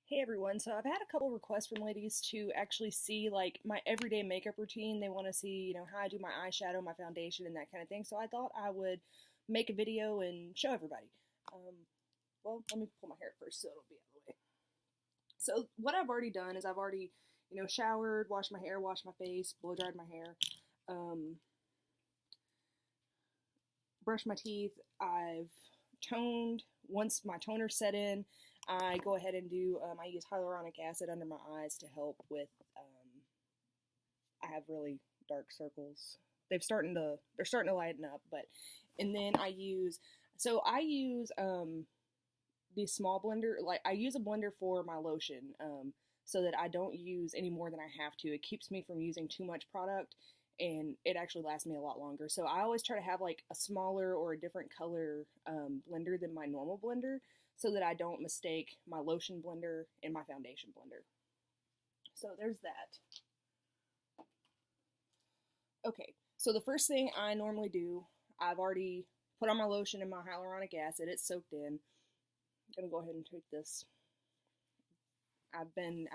Hey everyone, so I've had a couple requests from ladies to actually see like my everyday makeup routine. They want to see, how I do my eyeshadow, my foundation, and that kind of thing. So I thought I would make a video and show everybody. Um, well, let me pull my hair first so it'll be out of the way. So what I've already done is I've already, showered, washed my hair, washed my face, blow dried my hair, um, brushed my teeth. I've toned. Once my toner set in, I go ahead and I use hyaluronic acid under my eyes to help with, I have really dark circles. They're starting to lighten up, and then I use, the small blender, like I use a blender for my lotion, so that I don't use any more than I have to. It keeps me from using too much product, and it actually lasts me a lot longer. So I always try to have like a smaller or a different color blender than my normal blender, so that I don't mistake my lotion blender and my foundation blender. So there's that. Okay, so the first thing I normally do, I've already put on my lotion and my hyaluronic acid. It's soaked in. I'm gonna go ahead and take this. I've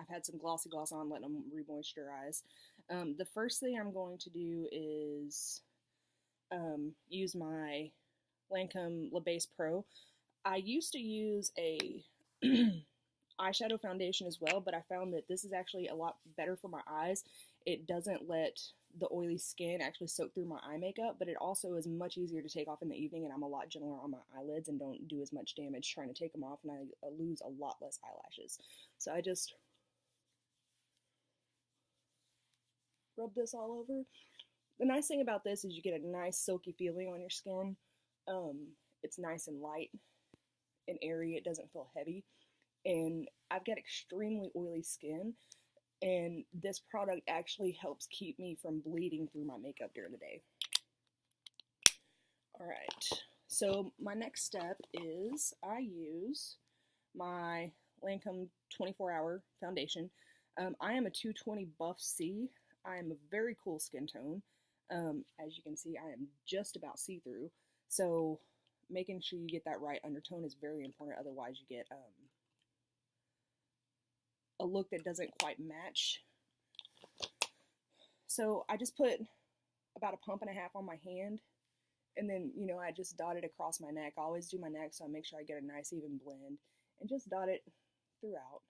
had some glossy gloss on, letting them re-moisturize. The first thing I'm going to do is use my Lancome Le Base Pro. I used to use a eyeshadow foundation as well, but I found that this is actually a lot better for my eyes. It doesn't let the oily skin actually soak through my eye makeup, but it also is much easier to take off in the evening, and I'm a lot gentler on my eyelids and don't do as much damage trying to take them off, and I lose a lot less eyelashes. So I just rub this all over. The nice thing about this is you get a nice silky feeling on your skin. It's nice and light and airy. It doesn't feel heavy. And I've got extremely oily skin, and this product actually helps keep me from bleeding through my makeup during the day. Alright, so my next step is I use my Lancome 24-hour foundation. I am a 220 Buff C. I am a very cool skin tone. As you can see, I am just about see-through, so making sure you get that right undertone is very important, otherwise you get a look that doesn't quite match. So I just put about a pump and a half on my hand, and then, I just dot it across my neck. I always do my neck, so I make sure I get a nice even blend, and just dot it throughout.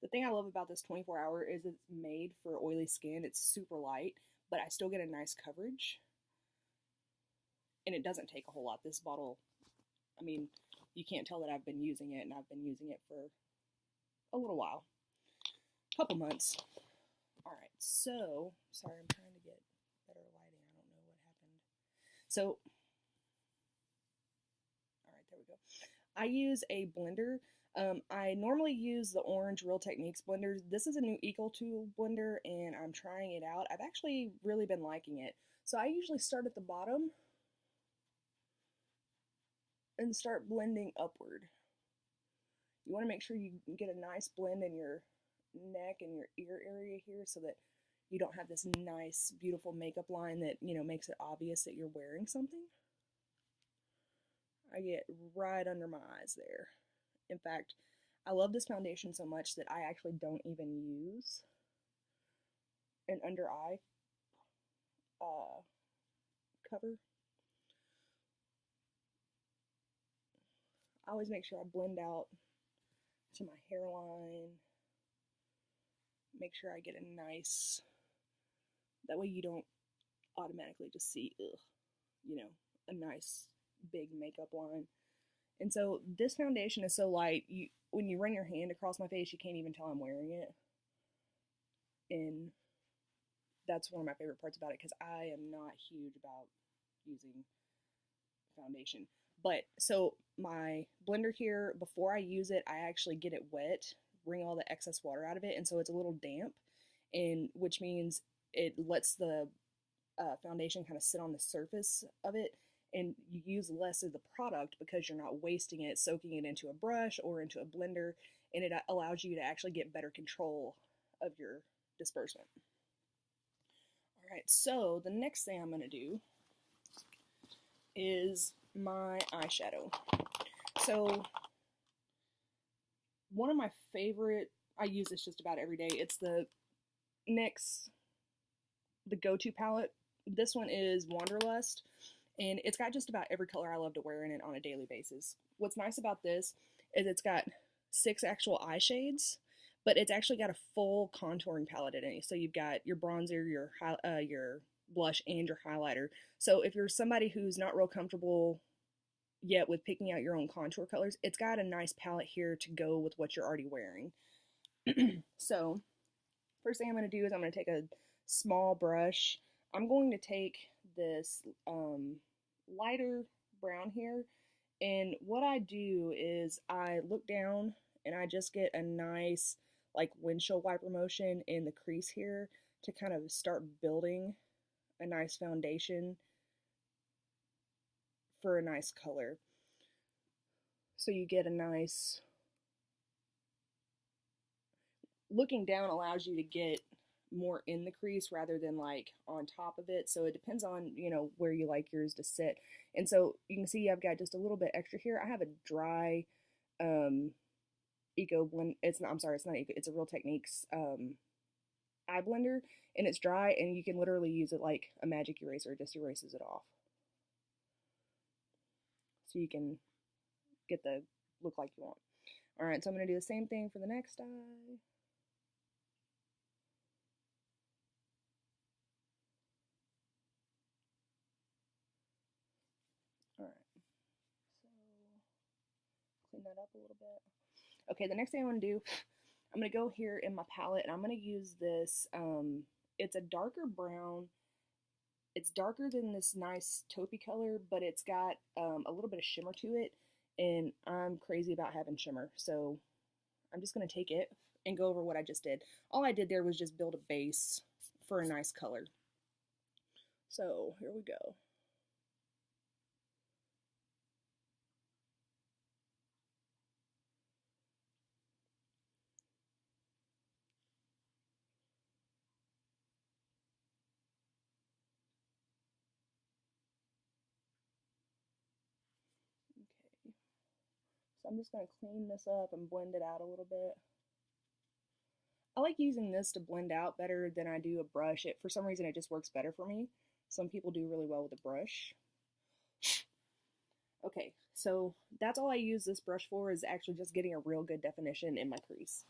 The thing I love about this 24-hour is it's made for oily skin. It's super light, but I still get a nice coverage. And it doesn't take a whole lot. This bottle, I mean, you can't tell that I've been using it, and I've been using it for a little while. A couple months. Alright, so, sorry, I'm trying to get better lighting. I don't know what happened. So, alright, there we go. I use a blender. I normally use the orange Real Techniques blender. This is a new EcoTool blender, and I'm trying it out. I've actually really been liking it. So I usually start at the bottom and start blending upward. You want to make sure you get a nice blend in your neck and your ear area here, so that you don't have this nice, beautiful makeup line that, makes it obvious that you're wearing something. I get right under my eyes there. In fact, I love this foundation so much that I actually don't even use an under eye cover. I always make sure I blend out to my hairline. Make sure I get a nice, that way you don't automatically just see, a nice big makeup line. And so this foundation is so light, when you run your hand across my face, you can't even tell I'm wearing it. And that's one of my favorite parts about it, because I am not huge about using foundation. But, so my blender here, before I use it, I actually get it wet, wring all the excess water out of it, and so it's a little damp, and which means it lets the foundation kind of sit on the surface of it, and you use less of the product because you're not wasting it, soaking it into a brush or into a blender, and it allows you to actually get better control of your disbursement. Alright, so the next thing I'm going to do is my eyeshadow. So one of my favorite, I use this just about every day, it's the NYX, the go-to palette. This one is Wanderlust, and it's got just about every color I love to wear in it on a daily basis. What's nice about this is it's got 6 actual eye shades, but it's actually got a full contouring palette in it. So you've got your bronzer, your blush, and your highlighter. So if you're somebody who's not real comfortable yet with picking out your own contour colors, it's got a nice palette here to go with what you're already wearing. So first thing I'm going to do is I'm going to take a small brush. I'm going to take this lighter brown here, and what I do is I look down and I just get a nice like windshield wiper motion in the crease here to kind of start building a nice foundation for a nice color. So you get a nice, looking down allows you to get more in the crease rather than like on top of it. So it depends on, you know, where you like yours to sit. And so you can see I've got just a little bit extra here. I have a dry Eco blend. I'm sorry, it's not Eco, it's a Real Techniques eye blender, and it's dry, and you can literally use it like a magic eraser. It just erases it off. So you can get the look like you want. Alright, so I'm going to do the same thing for the next eye. Alright, so clean that up a little bit. Okay, the next thing I want to do, I'm going to go here in my palette, and I'm going to use this, it's a darker brown. It's darker than this nice taupey color, but it's got a little bit of shimmer to it, and I'm crazy about having shimmer, so I'm just going to take it and go over what I just did. All I did there was just build a base for a nice color. So here we go. Okay, so I'm just going to clean this up and blend it out a little bit. I like using this to blend out better than I do a brush. For some reason, it just works better for me. Some people do really well with a brush. Okay, so that's all I use this brush for, is actually just getting a real good definition in my crease.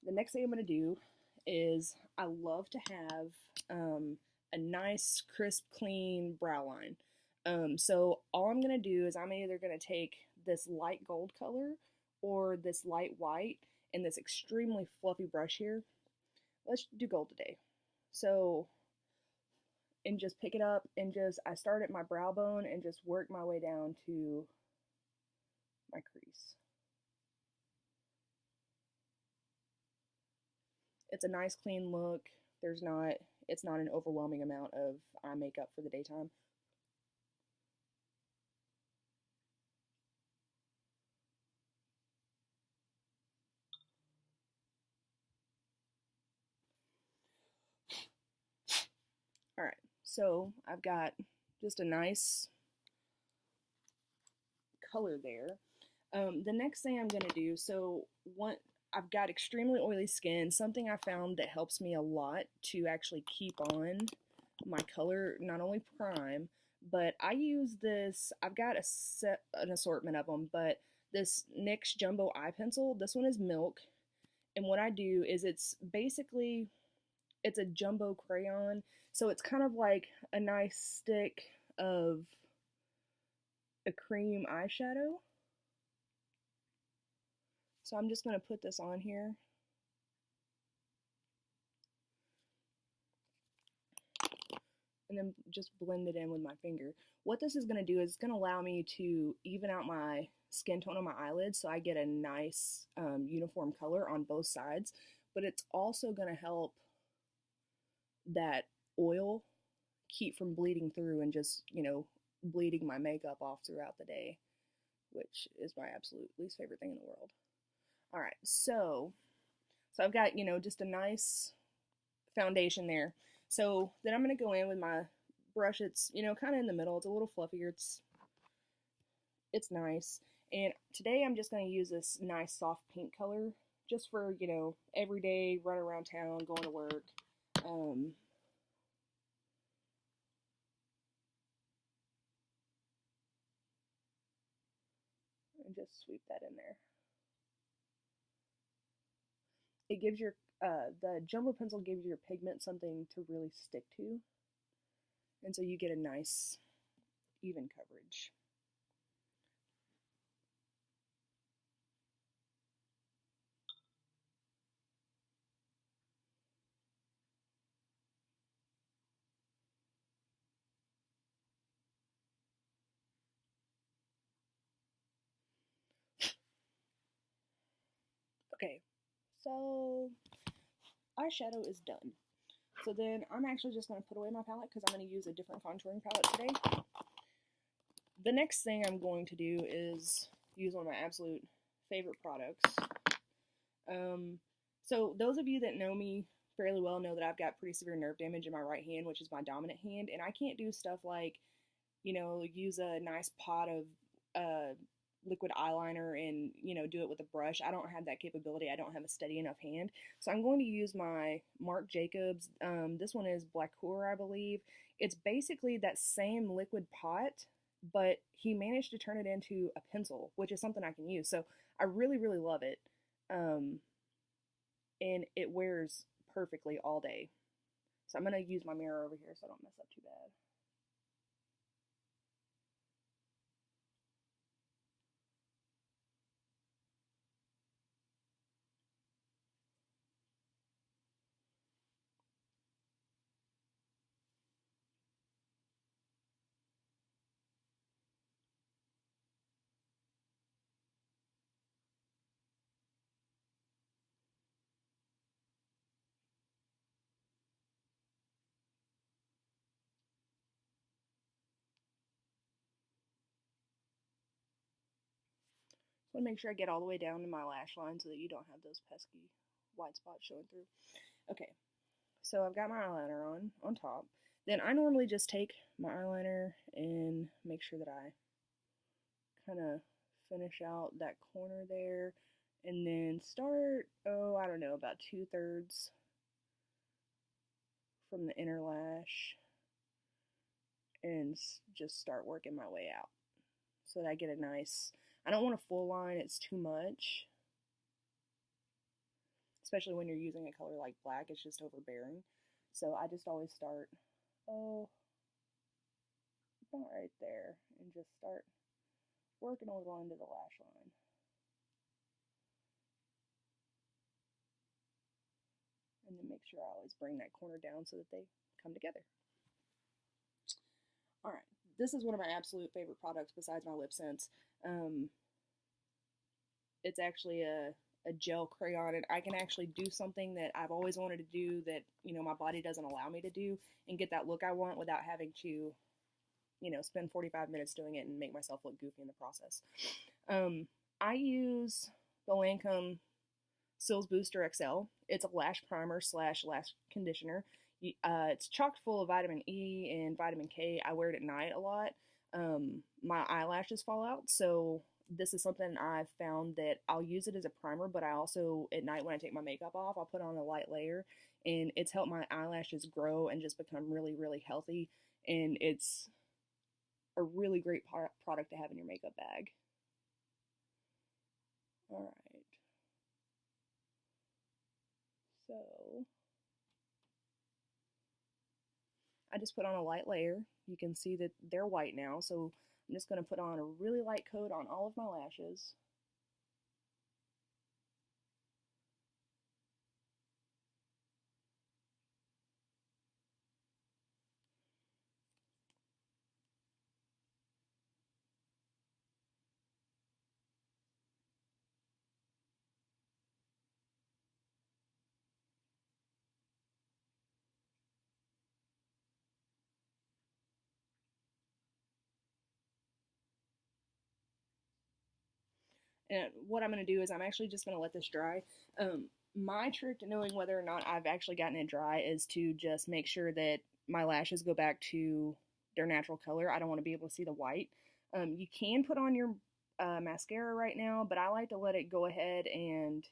The next thing I'm going to do is I love to have a nice, crisp, clean brow line. So all I'm going to do is I'm either going to take this light gold color or this light white and this extremely fluffy brush here. Let's do gold today. So, and just pick it up and I start at my brow bone and just work my way down to my crease. It's a nice clean look. It's not an overwhelming amount of eye makeup for the daytime. Alright, so I've got just a nice color there. The next thing I'm going to do, I've got extremely oily skin. Something I found that helps me a lot to actually keep on my color, not only prime, but I use this, I've got an assortment of them, but this NYX Jumbo Eye Pencil, this one is Milk, and what I do is it's a jumbo crayon, so it's kind of like a nice stick of a cream eyeshadow. So I'm just going to put this on here. And then just blend it in with my finger. What this is going to do is it's going to allow me to even out my skin tone on my eyelids so I get a nice uniform color on both sides. But it's also going to help that oil keep from bleeding through and just, you know, bleeding my makeup off throughout the day, which is my absolute least favorite thing in the world. Alright, so I've got, you know, just a nice foundation there. So then I'm going to go in with my brush. It's, you know, kind of in the middle. It's a little fluffier. It's It's nice. And today I'm just going to use this nice soft pink color just for, you know, everyday run around town, going to work. Um, and just sweep that in there. It gives your, the jumbo pencil gives your pigment something to really stick to. And so you get a nice, even coverage. Okay, so eyeshadow is done. So then I'm actually just going to put away my palette because I'm going to use a different contouring palette today. The next thing I'm going to do is use one of my absolute favorite products. So those of you that know me fairly well know that I've got pretty severe nerve damage in my right hand, which is my dominant hand, and I can't do stuff like, you know, use a nice pot of liquid eyeliner and, you know, do it with a brush. I don't have that capability. I don't have a steady enough hand. So I'm going to use my Marc Jacobs. This one is Black Core, I believe. It's basically that same liquid pot, but he managed to turn it into a pencil, which is something I can use. So I really, really love it. And it wears perfectly all day. So I'm going to use my mirror over here so I don't mess up too bad. I want to make sure I get all the way down to my lash line so that you don't have those pesky white spots showing through. Okay, so I've got my eyeliner on top. Then I normally just take my eyeliner and make sure that I kind of finish out that corner there, and then start, oh, I don't know, about 2/3 from the inner lash, and just start working my way out so that I get a nice, I don't want a full line, it's too much, especially when you're using a color like black, it's just overbearing. So I just always start, oh, about right there, and just start working a little into the lash line. And then make sure I always bring that corner down so that they come together. Alright, this is one of my absolute favorite products besides my LipSense. It's actually a gel crayon, and I can actually do something that I've always wanted to do that, you know, my body doesn't allow me to do, and get that look I want without having to, you know, spend 45 minutes doing it and make myself look goofy in the process. I use the Lancome Sills Booster XL. It's a lash primer slash lash conditioner. It's chock full of vitamin E and vitamin K. I wear it at night a lot. My eyelashes fall out, so this is something I've found that I'll use it as a primer, but I also, at night when I take my makeup off, I'll put on a light layer, and it's helped my eyelashes grow and just become really, really healthy, and it's a really great product to have in your makeup bag. Alright, so I just put on a light layer. You can see that they're white now, so I'm just going to put on a really light coat on all of my lashes. And what I'm going to do is I'm actually just going to let this dry. My trick to knowing whether or not I've actually gotten it dry is to just make sure that my lashes go back to their natural color. I don't want to be able to see the white. You can put on your mascara right now, but I like to let it go ahead and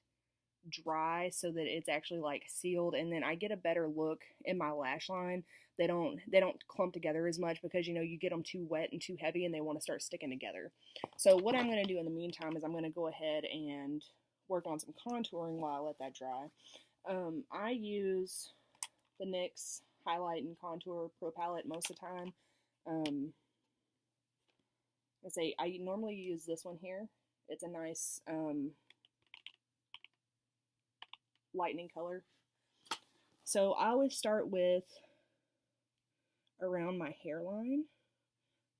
dry so that it's actually like sealed, and then I get a better look in my lash line. They don't clump together as much because, you know, you get them too wet and too heavy and they want to start sticking together. So what I'm going to do in the meantime is I'm going to go ahead and work on some contouring while I let that dry. I use the NYX Highlight and Contour Pro Palette most of the time. I normally use this one here. It's a nice lightning color. So I always start with around my hairline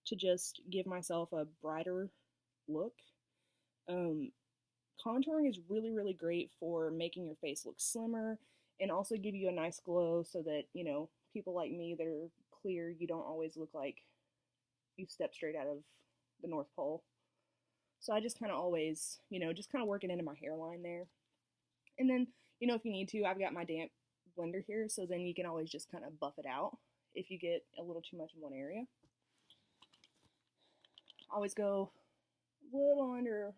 to just give myself a brighter look. Contouring is really, really great for making your face look slimmer and also give you a nice glow so that, you know, people like me that are clear, you don't always look like you stepped straight out of the North Pole. So I just kind of always, you know, just kind of working into my hairline there. And then, you know, if you need to, I've got my damp blender here, so then you can always just kind of buff it out if you get a little too much in one area. Always go a little under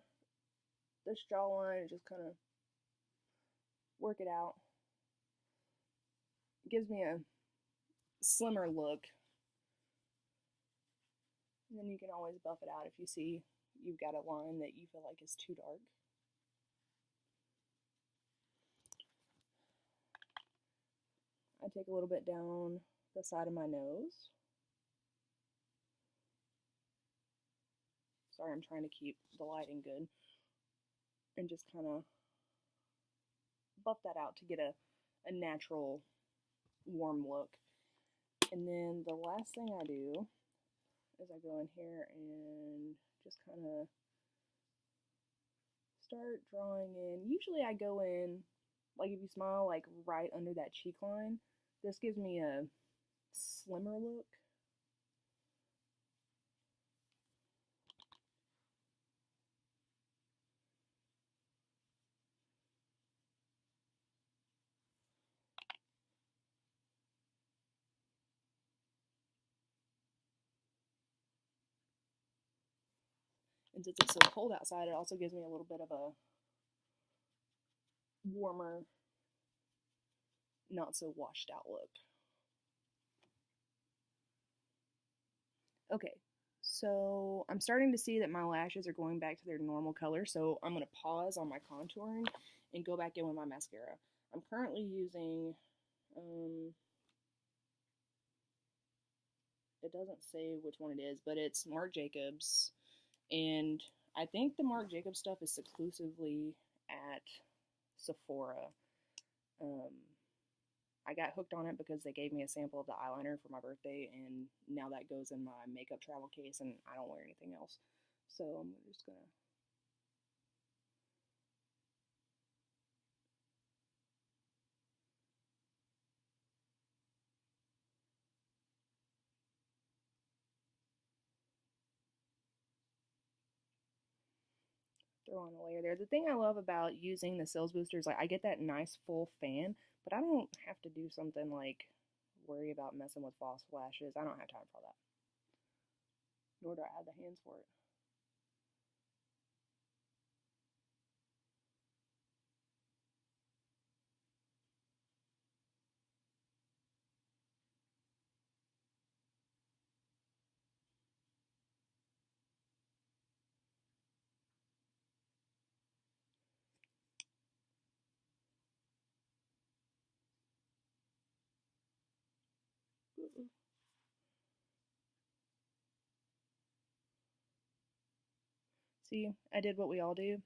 this jawline and just kind of work it out. It gives me a slimmer look. And then you can always buff it out if you see you've got a line that you feel like is too dark. I take a little bit down the side of my nose. Sorry, I'm trying to keep the lighting good. And just kind of buff that out to get a natural warm look. And then the last thing I do is I go in here and just kind of start drawing in. Usually I go in, like if you smile, like right under that cheek line. This gives me a slimmer look. And since it's so cold outside, it also gives me a little bit of a warmer, not so washed out look. Okay, so I'm starting to see that my lashes are going back to their normal color, so I'm going to pause on my contouring and go back in with my mascara. I'm currently using, it doesn't say which one it is, but it's Marc Jacobs, and I think the Marc Jacobs stuff is exclusively at Sephora. I got hooked on it because they gave me a sample of the eyeliner for my birthday, and now that goes in my makeup travel case, and I don't wear anything else. So I'm just gonna throw on a layer there. The thing I love about using the Cils Booster is like I get that nice full fan, but I don't have to do something like worry about messing with false lashes. I don't have time for that. Nor do I have the hands for it. See, I did what we all do.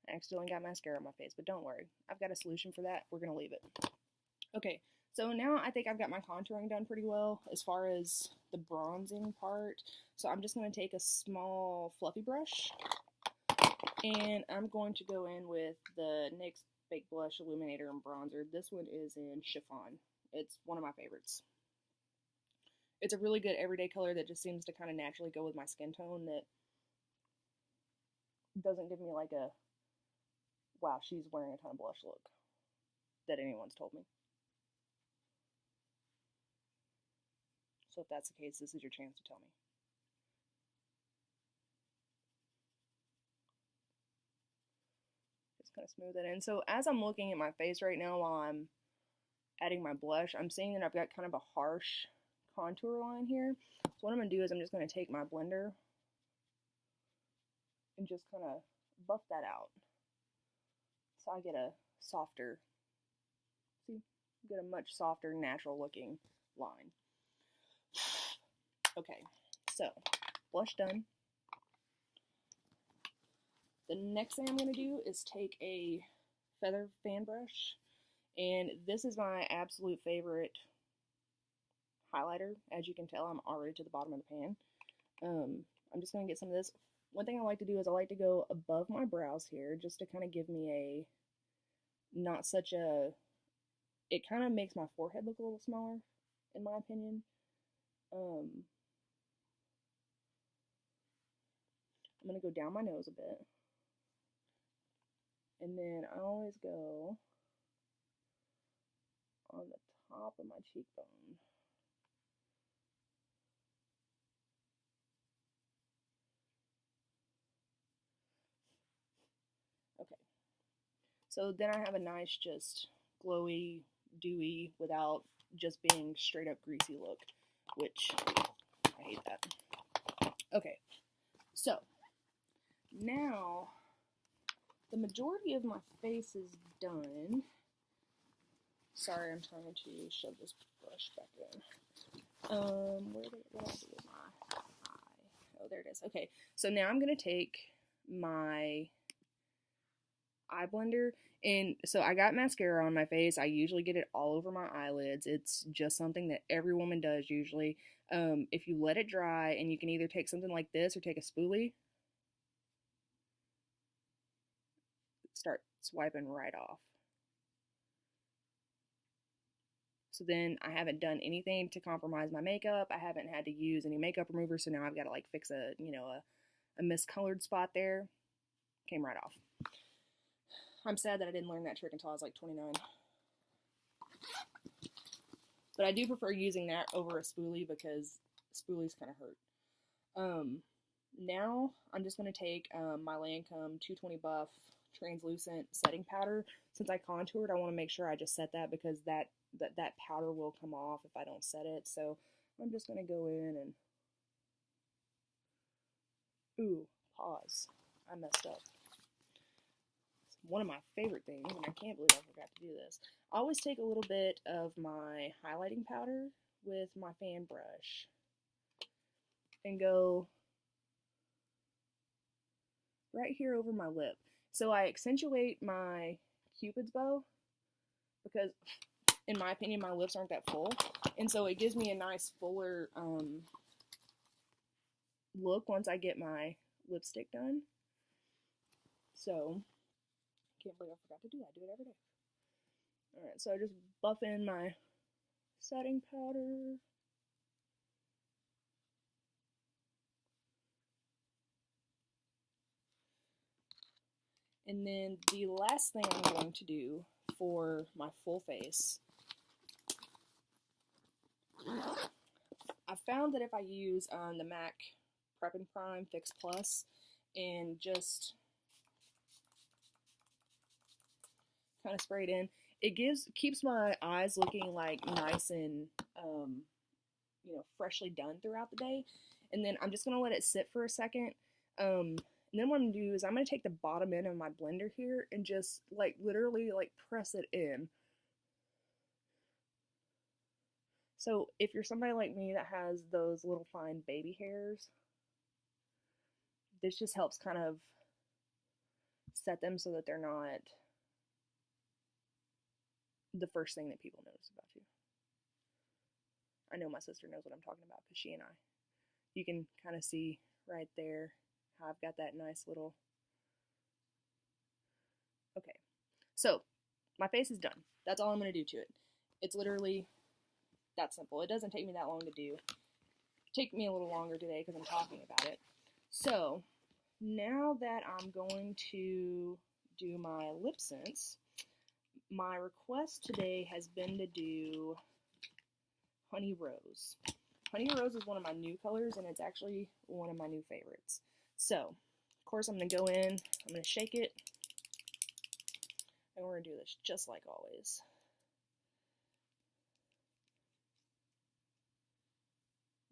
I accidentally got mascara on my face, but don't worry. I've got a solution for that. We're going to leave it. Okay, so now I think I've got my contouring done pretty well as far as the bronzing part. So I'm just going to take a small fluffy brush, and I'm going to go in with the NYX Fake Blush Illuminator and Bronzer. This one is in Chiffon. It's one of my favorites. It's a really good everyday color that just seems to kind of naturally go with my skin tone, that doesn't give me like a, wow, she's wearing a ton of blush look that anyone's told me. So if that's the case, this is your chance to tell me. Just kind of smooth it in. So as I'm looking at my face right now while I'm adding my blush, I'm seeing that I've got kind of a harsh contour line here. So what I'm going to do is I'm just going to take my blender and just kind of buff that out. So I get a softer, see, get a much softer, natural looking line. Okay, so blush done. The next thing I'm going to do is take a feather fan brush, and this is my absolute favorite highlighter. As you can tell, I'm already to the bottom of the pan. I'm just going to get some of this. One thing I like to do is I like to go above my brows here, just to kind of give me a, not such a, it kind of makes my forehead look a little smaller, in my opinion. I'm going to go down my nose a bit. And then I always go on the top of my cheekbone. Okay. So then I have a nice, just glowy, dewy, without just being straight up greasy look, which I hate that. Okay. So now the majority of my face is done. Sorry, I'm trying to shove this brush back in. What did I do with my eye? Oh, there it is. Okay, so now I'm going to take my eye blender, and so I got mascara on my face. I usually get it all over my eyelids. It's just something that every woman does usually. If you let it dry, and you can either take something like this or take a spoolie, start swiping right off. So then I haven't done anything to compromise my makeup. I haven't had to use any makeup remover, so now I've got to like fix a, you know, a miscolored spot there. Came right off. I'm sad that I didn't learn that trick until I was like 29. But I do prefer using that over a spoolie because spoolies kind of hurt. Now I'm just going to take my Lancome 220 Buff translucent setting powder. Since I contoured, I want to make sure I just set that because that powder will come off if I don't set it. So I'm just going to go in and, ooh, pause. I messed up. It's one of my favorite things, and I can't believe I forgot to do this. I always take a little bit of my highlighting powder with my fan brush and go right here over my lip. So I accentuate my Cupid's bow because, in my opinion, my lips aren't that full. And so it gives me a nice fuller look once I get my lipstick done. So, can't believe I forgot to do that. I do it every day. Alright, so I just buff in my setting powder. And then the last thing I'm going to do for my full face, I found that if I use the MAC Prep and Prime Fix Plus and just kind of spray it in, it keeps my eyes looking like nice and you know, freshly done throughout the day. And then I'm just gonna let it sit for a second. And then what I'm going to do is I'm going to take the bottom end of my blender here and just, like, literally, like, press it in. So if you're somebody like me that has those little fine baby hairs, this just helps kind of set them so that they're not the first thing that people notice about you. I know my sister knows what I'm talking about because she and you can kind of see right there how I've got that nice little, okay, so my face is done. That's all I'm going to do to it. It's literally that simple. It doesn't take me that long to do. Take me a little longer today because I'm talking about it. So now that I'm going to do my LipSense, my request today has been to do Honey Rose. Honey Rose is one of my new colors, and it's actually one of my new favorites. So, of course, I'm going to go in, I'm going to shake it, and we're going to do this just like always.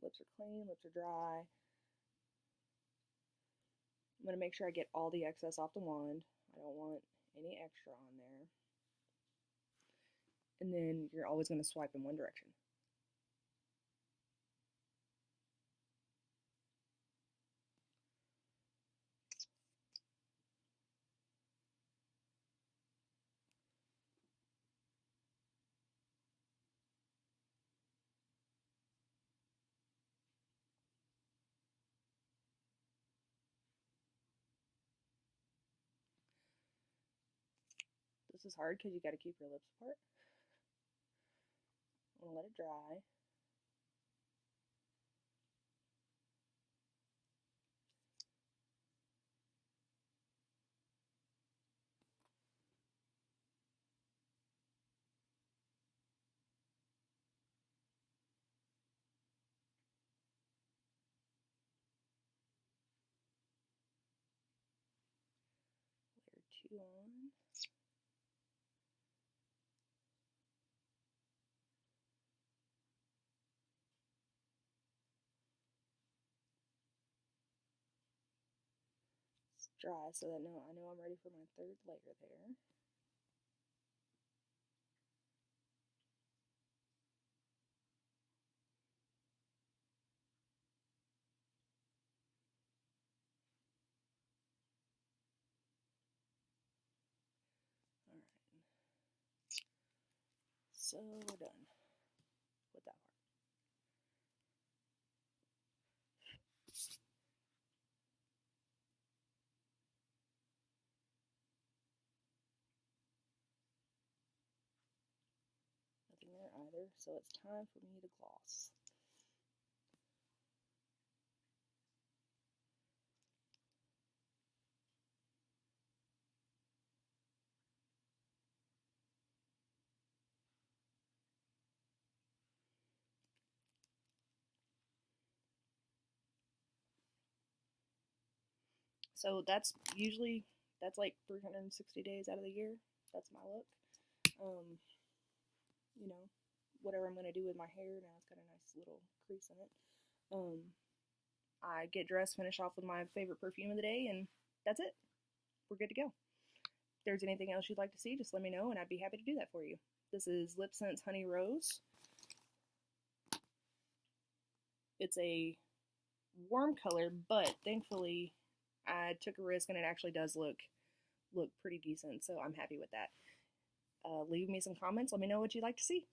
Lips are clean, lips are dry. I'm going to make sure I get all the excess off the wand. I don't want any extra on there. And then you're always going to swipe in one direction. This is hard because you got to keep your lips apart. I'm going to let it dry. Layer 2 on. It's dry, so that I know I'm ready for my third layer there. Alright. So we're done with that part. Nothing there either, so it's time for me to gloss. So that's like 360 days out of the year. That's my look. You know, whatever I'm going to do with my hair, now it's got a nice little crease in it. I get dressed, finish off with my favorite perfume of the day, and that's it. We're good to go. If there's anything else you'd like to see, just let me know, and I'd be happy to do that for you. This is LipSense Honey Rose. It's a warm color, but thankfully I took a risk, and it actually does look pretty decent, so I'm happy with that. Leave me some comments. Let me know what you'd like to see.